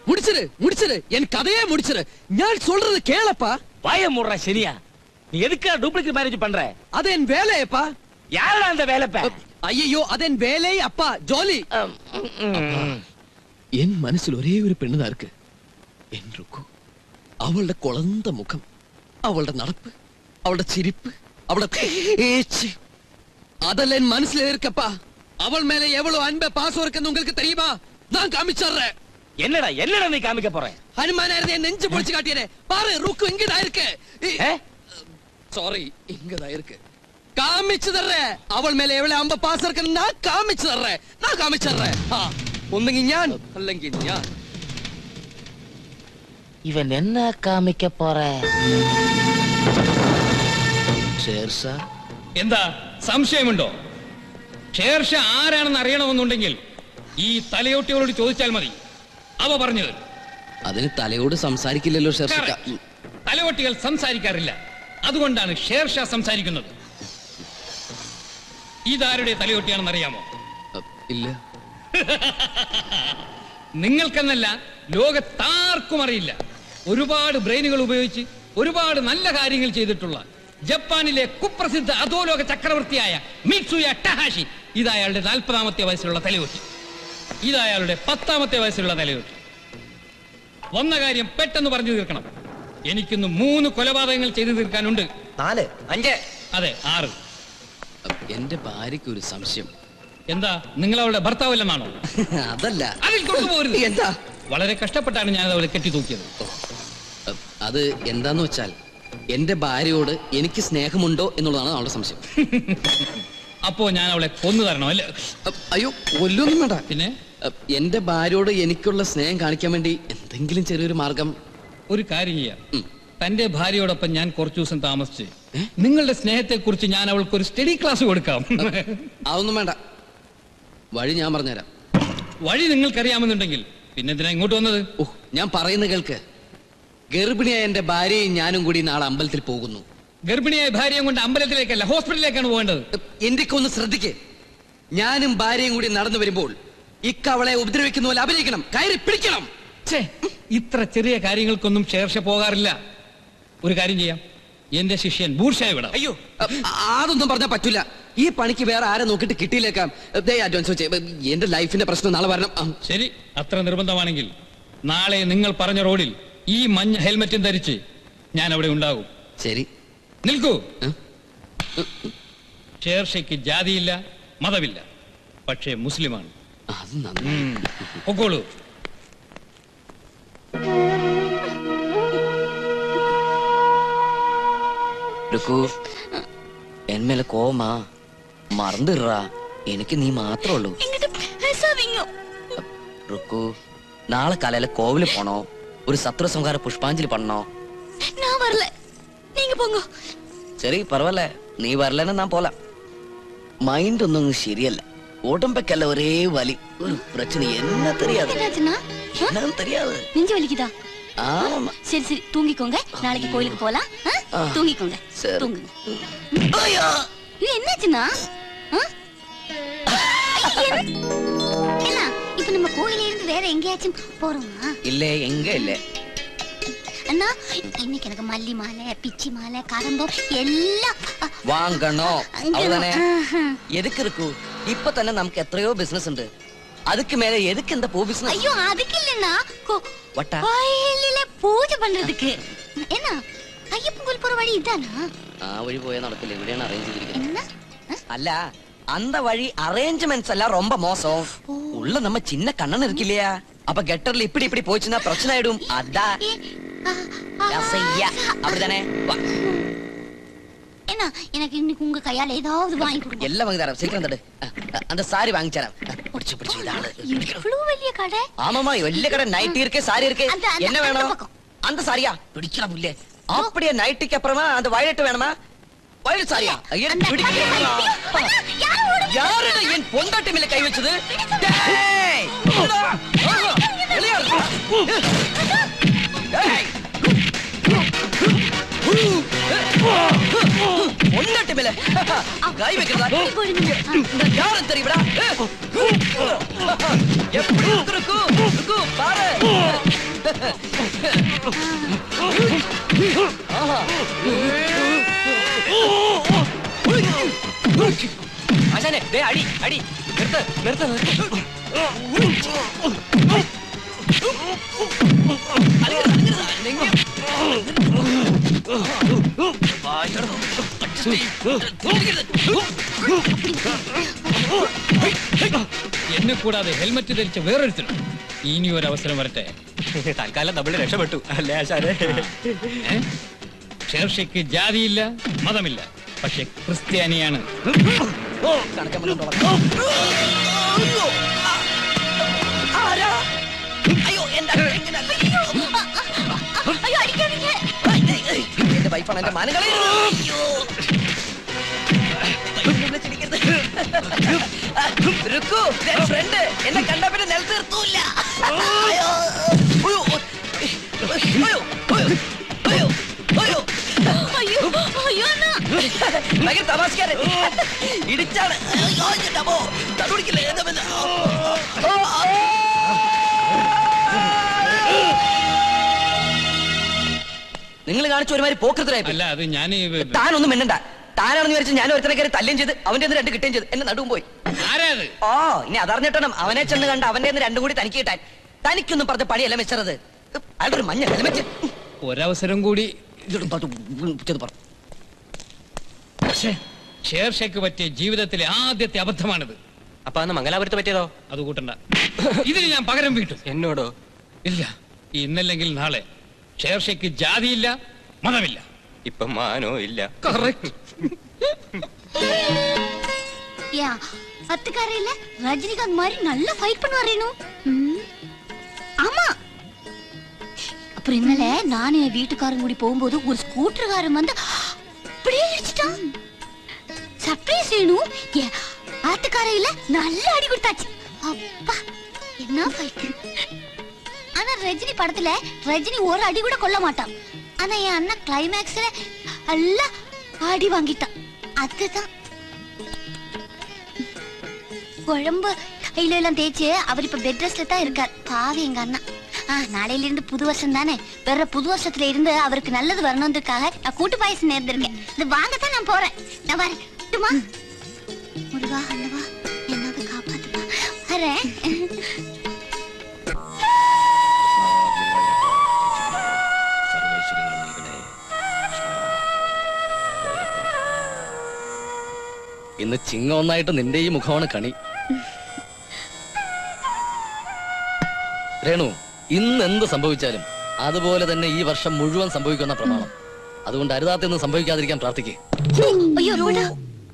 முடிச்சிரு என் கதையே முடிச்சிரு. நான் சொல்றது கேளப்பா. வாய மூடுற சரியா? நீ எதுக்கு டூப்ளிகேட் மேரேஜ் பண்ற? அது என் வேலையப்பா. யாரா அந்த வேலைப்பா? ஐயோ அது என் வேலை அப்பா, ஜோலி. என் മനസ്സിൽ ഒരേ ഒരു പെണ്ണുതാ இருக்கு. എൻ റുക്കു. അവളുടെ കൊളന്ത മുഖം, അവളുടെ നടപ്പ്, അവളുടെ ചിരിപ്പ്, അവളുടെ பேச்சு அதெல்லாம் என் മനസ്സിൽ இருக்கப்பா. அவள் மேல எவ்வளவு அன்பு பாசம் இருக்குன்னு உங்களுக்கு தெரியுமா? நான் காமிச்சறேன். என்னடா நீ காமிக்க போற? ஹனுமானே என் நெஞ்சு பொளிச்சு காட்டியனே. பாரு ருக்கு இங்க தான் இருக்கு. சாரி இங்க தான் இருக்கு. காமிச்சு தர்றேன். அவள் மேல எவ்வளவு அன்பு பாசம் இருக்குன்னு நான் காமிச்சு தர்றேன். நான் காமிச்சறேன். ഒന്നെങ്കിൽ ഞാൻ അല്ലെങ്കിൽ ഞാൻ. ഇവൻ എന്നാ കാമിക്ക പോറേ? ഷേർഷാ. എന്താ സംശയമുണ്ടോ? ഷേർഷാ ആരാണെന്ന് അറിയണമെന്നുണ്ടെങ്കിൽ ഈ തലയോട്ടിയോട് ചോദിച്ചാൽ മതി, അവ പറഞ്ഞു തരും. അതിന് തലയോട് സംസാരിക്കില്ലല്ലോ ഷേർഷാ. തലയോട്ടികൾ സംസാരിക്കാറില്ല, അതുകൊണ്ടാണ് ഷേർഷാ സംസാരിക്കുന്നത്. ഇതാരുടെ തലയോട്ടിയാണെന്ന് അറിയാമോ? ഇല്ല. നിങ്ങൾക്കെന്നല്ല, ലോകത്താർക്കും അറിയില്ല. ഒരുപാട് ബ്രെയിനുകൾ ഉപയോഗിച്ച് ഒരുപാട് നല്ല കാര്യങ്ങൾ ചെയ്തിട്ടുള്ള ജപ്പാനിലെ കുപ്രസിദ്ധ അധോലോക ചക്രവർത്തിയായ മിത്സുയ ടഹാഷി. ഇതയാളുടെ 40ാമത്തെ വയസ്സിലുള്ള തലയോട്ടി. ഇതയാളുടെ 10ാമത്തെ വയസ്സിലുള്ള തലയോട്ടി. വന്ന കാര്യം പെട്ടെന്ന് പറഞ്ഞു തീർക്കണം. എനിക്കിന്ന് 3 കൊലപാതകങ്ങൾ ചെയ്തു തീർക്കാനുണ്ട്. 4 5 അതെ 6. എന്റെ ഭാര്യയ്ക്ക് ഒരു സംശയം. എന്താ, നിങ്ങൾ അവളുടെ ഭർത്താവല്ലെന്നാണോ? അതല്ല. അതിൽ കൊണ്ടുപോകരുത്. എന്താ? വളരെ കഷ്ടപ്പെട്ടാണ് ഞാൻ അവളെ കെട്ടി തൂക്കിയത്. അത് എന്താന്ന് വെച്ചാൽ എന്റെ ഭാര്യയോട് എനിക്ക് സ്നേഹമുണ്ടോ എന്നുള്ളതാണ് അവളുടെ സംശയം. അപ്പോ ഞാൻ അവളെ കൊന്നു തരണോ? അല്ലേ? അയ്യോ കൊല്ലൊന്നും വേണ്ട. പിന്നെ എന്റെ ഭാര്യയോട് എനിക്കുള്ള സ്നേഹം കാണിക്കാൻ വേണ്ടി എന്തെങ്കിലും ചെറിയൊരു മാർഗം. ഒരു കാര്യം ചെയ്യാം. തന്റെ ഭാര്യയോടൊപ്പം ഞാൻ കുറച്ചു ദിവസം താമസിച്ച് നിങ്ങളുടെ സ്നേഹത്തെ കുറിച്ച് ഞാൻ അവൾക്ക് ഒരു സ്റ്റഡി ക്ലാസ് കൊടുക്കാം. അതൊന്നും വേണ്ട, വഴി ഞാൻ പറഞ്ഞുതരാം. വഴി നിങ്ങൾക്കറിയാമെന്നുണ്ടെങ്കിൽ പിന്നെ എന്തിനാ ഇങ്ങോട്ട് വന്നത്? ഞാൻ പറയുന്ന കേൾക്ക്. ഗർഭിണിയായ എന്റെ ഭാര്യയും ഞാനും കൂടി നാളെ അമ്പലത്തിൽ പോകുന്നു. ഗർഭിണിയായ ഭാര്യയും കൊണ്ട് അമ്പലത്തിലേക്കല്ല, ഹോസ്പിറ്റലിലേക്കാണ് പോകേണ്ടത്. എന്റെയൊക്കെ ഒന്ന് ശ്രദ്ധിക്ക്. ഞാനും ഭാര്യയും കൂടി നടന്നു വരുമ്പോൾ ഇക്കവളെ ഉപദ്രവിക്കുന്ന പോലെ അഭിനയിക്കണം, കയറി പിടിക്കണം. ഇത്ര ചെറിയ കാര്യങ്ങൾക്കൊന്നും ഷേർഷ പോകാറില്ല. ഒരു കാര്യം ചെയ്യാം, എന്റെ ശിഷ്യൻ ബൂർഷായ വിടാം. അയ്യോ അതൊന്നും പറഞ്ഞാൽ പറ്റൂല. ഈ പണിക്ക് വേറെ ആരെ നോക്കിട്ട് കിട്ടിയില്ലേക്കാം. എന്റെ ലൈഫിന്റെ പ്രശ്നം നാളെ വരണം. ശരി, അത്ര നിർബന്ധമാണെങ്കിൽ നാളെ നിങ്ങൾ പറഞ്ഞ റോഡിൽ ഈ മഞ്ഞ ഹെൽമെറ്റും ധരിച്ച് ഞാൻ അവിടെ ഉണ്ടാകും. ശരി, നിൽക്കൂ. ഷേർഷയ്ക്ക് ജാതിയില്ല, മതമില്ല, പക്ഷേ മുസ്ലിമാണ്. പൊക്കോളൂ. എന്മേലെ കോമാ മറന്നിടാ. എനിക്ക് നീ മാത്രേ ഉള്ളൂ. ருக்கு, നാളെ കാലയിലെ കോവില് പോണോ? ഒരു സത്രസംഹാര പുഷ്പാഞ്ജലി പണോ? ശരി, പരവല്ല. നീ വരലെന്ന് ഞാൻ പോല. മൈൻഡ് ഒന്നും ശരിയല്ല. ഉടമ്പക്കല്ല ഒരേ വലി. ഒരു പ്രശ്നം എന്നാ தெரியாது. என்னன்னு தெரியாது. நெஞ்சு வலிக்குதா? ஆமா. சரி சரி, தூங்கிக்கோங்க. நாளைக்கு கோயிலுக்கு போலாம். தூங்கிக்கோங்க. தூங்குங்க. ஐயோ, இது என்னாச்சுனா? என்ன? இப்போ நம்ம கோயில்ல இருந்து வேற எங்கேயாச்சும் போறோமா? இல்ல, எங்க இல்ல. அண்ணா, இன்னைக்கு எனக்கு மல்லி மாலை, பிச்சி மாலை, கரம்பம் எல்லாம் வாங்கணும். அவ்வளவுதானே? எதுக்கு இருக்கு? இப்ப തന്നെ നമുക്ക് എത്രയോ ബിസിനസ് ഉണ്ട്. அதுக்கு மேல எதுக்கு இந்த பூ பிசினஸ்? ஐயோ, அதுக்கு இல்லன்னா வட்டா கோயில்ல பூஜை பண்றதுக்கு. என்ன ஐயப்பன் கோயில் போற வழி இதானா? ആ വഴി പോയാ നടക്കില്ല. ഇവിടെയാണ് അറേഞ്ച് ചെയ്തിരിക്കുന്നത്. അല്ല, அந்த வழி அரேஞ்ச்மெண்ட்ஸ் எல்லாம் ரொம்ப மோசம். உள்ள நம்ம சின்ன கண்ணன் இருக்கு இல்லையா? அப்ப கெட்டர்ல இப்படி இப்படி போச்சுன்னா பிரச்சனை ஆயிடும். அதான் அப்படிதானே? என்ன, எனக்கு இன்னைக்கு உங்க கையால ஏதாவது வாங்கி கொடுங்க. எல்லாம் வாங்கி தரேன். சீக்கிரம் தடு. அந்த சாரி வாங்கி தரேன். பிடிச்சு பிடிச்சு இதாளு. இவ்வளவு பெரிய கடை? ஆமாமா, വലിയ கடை. நைட்டி இருக்கு, சாரி இருக்கு. என்ன வேணும்? அந்த சாரியா? பிடிக்கலாம் இல்ல. அப்படியே நைட்டிக்கு அப்புறமா அந்த வயலட் வேணுமா? வயலட் சாரியா? யாருடா என் பொண்டாட்டி மேல கை வச்சது? டேய்! வெளிய வா. டேய்! பொண்டாட்டி மேல கை வைக்கிறதா? யாரும் தெரியுமா? எப்படி இருக்கு? பாரு. ആശാനെ ദേ അടി അടി നിർത്ത് നിർത്ത് നിർത്ത്. എന്നെ കൂടാതെ ഹെൽമറ്റ് ധരിച്ച വേറൊരുത്തരും ഇനി ഒരു അവസരം വരട്ടെ. തൽക്കാലം നമ്മൾ രക്ഷപ്പെട്ടു അല്ലേ ആശാനെ? ഷേർഷയ്ക്ക് ജാതിയില്ല മതമില്ല, പക്ഷെ ക്രിസ്ത്യാനിയാണ്. അയ്യോ അടിക്കാതിരിക്കെ. എന്റെ വൈഫാണ് എന്റെ മാനങ്ങളെ. ഫ്രണ്ട് എന്നെ കണ്ട പിന്നെ നിലത്ത് നിർത്തൂല്ല. ഭയങ്കര തമാശക്കാരൻ ഇടിച്ചാണ്. നിങ്ങൾ കാണിച്ച ഒരുമാതിരി പോക്കൃതരായി. അല്ല അത് ഞാൻ താനൊന്നും മിണ്ടണ്ട. താനാണെന്ന് വിചാരിച്ച് ഞാൻ ഒരുത്തനെ കയറി തല്ലുകയും ചെയ്ത് അവന്റെ രണ്ട് കിട്ടുകയും ചെയ്ത് എന്നെ നടുവും പോയി. ആരാത്? ഓ ഇനി അതറിഞ്ഞിട്ടണം അവനെ ചെന്ന് കണ്ട് അവന്റെ രണ്ടും കൂടി തനിക്ക് കിട്ടാൻ. തനിക്കൊന്നും പറഞ്ഞ പണിയല്ല മിച്ചറത്. അയാളുടെ ഒരു മഞ്ഞ ഹെൽമെറ്റ്. ഒരവസരം കൂടി പറഞ്ഞു. ഷേർഷയ്ക്ക് പറ്റിയ ജീവിതത്തിലെ ആദ്യത്തെ അബദ്ധമാണിത്. അപ്പൊ അന്ന് മംഗലാപുരത്ത് പറ്റിയതോ? അത് കൂട്ടണ്ട. ഇതിന് ഞാൻ പകരം വീട്ടും. എന്നോടോ? ഇല്ല, ഇന്നല്ലെങ്കിൽ നാളെ ഷേർഷയ്ക്ക് ജാതിയില്ല മതമില്ല. ഇപ്പൊ മാനോ ഇല്ല. കറക്റ്റ്. அத்துக்காரையில ரஜினிகாந்த் மாதிரி நல்லா ஃபைட் பண்ணுவாரு. ஆமா. அப்புறம் இന്നലെ நானும் என் வீட்டுக்காரன் கூடி போகும்போது ஒரு ஸ்கூட்டர்காரன் வந்து அப்படியே இடிச்சிட்டான். சர்ப்ரைஸ் வேணும். ஆத்துக்காரையில நல்லா அடி கொடுத்தாச்சு. அப்பா என்ன ஃபைட். ஆனா ரஜினி படத்துல ரஜினி ஒரு அடி கூட கொல்ல மாட்டான். ஆனா என் அண்ணா கிளைமேக்ஸ்ல நல்லா அடி வாங்கிட்டான். அதுதான் குழம்பு கையில தேய்ச்சு அவர் இப்ப பெட் ரெஸ்ட்ல தான் இருக்கார். பாவி எங்க அண்ணா. நாளையில இருந்து புது வருஷம் தானே, வேற புது வருஷத்துல இருந்து அவருக்கு நல்லது வரணும்ன்றதுக்காக நான் கூட்டு பாயசம் நேர்ந்திருக்கேன். இது வாங்கத்தான் நான் போறேன். நான் வரட்டுமா? முருகா அண்ணவா என்னது காப்பாத்துப்பா. வரேன். ഇന്ന് ചിങ്ങ ഒന്നായിട്ട് നിന്റെ ഈ മുഖമാണ് കണി. രേണു, ഇന്ന് എന്ത് സംഭവിച്ചാലും അതുപോലെ തന്നെ ഈ വർഷം മുഴുവൻ സംഭവിക്കുന്ന പ്രമാണം. അതുകൊണ്ട് അരുതാത്തൊന്നും സംഭവിക്കാതിരിക്കാൻ പ്രാർത്ഥിക്കേ.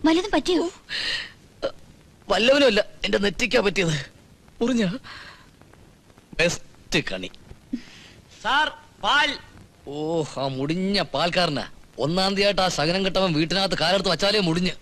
വല്ലതും പറ്റിയോ? വല്ലവനുമല്ല, എന്റെ നെറ്റിക്കാ പറ്റിയത്. മുറിഞ്ഞ ബെസ്റ്റ് കണി. സാർ പാൽ. ഓ, ആ മുടിഞ്ഞ പാൽക്കാരനാ. ഒന്നാം തീയതി ആ ശകനം കിട്ടവൻ വീട്ടിനകത്ത് കാലെടുത്ത് വച്ചാലേ മുടിഞ്ഞ്.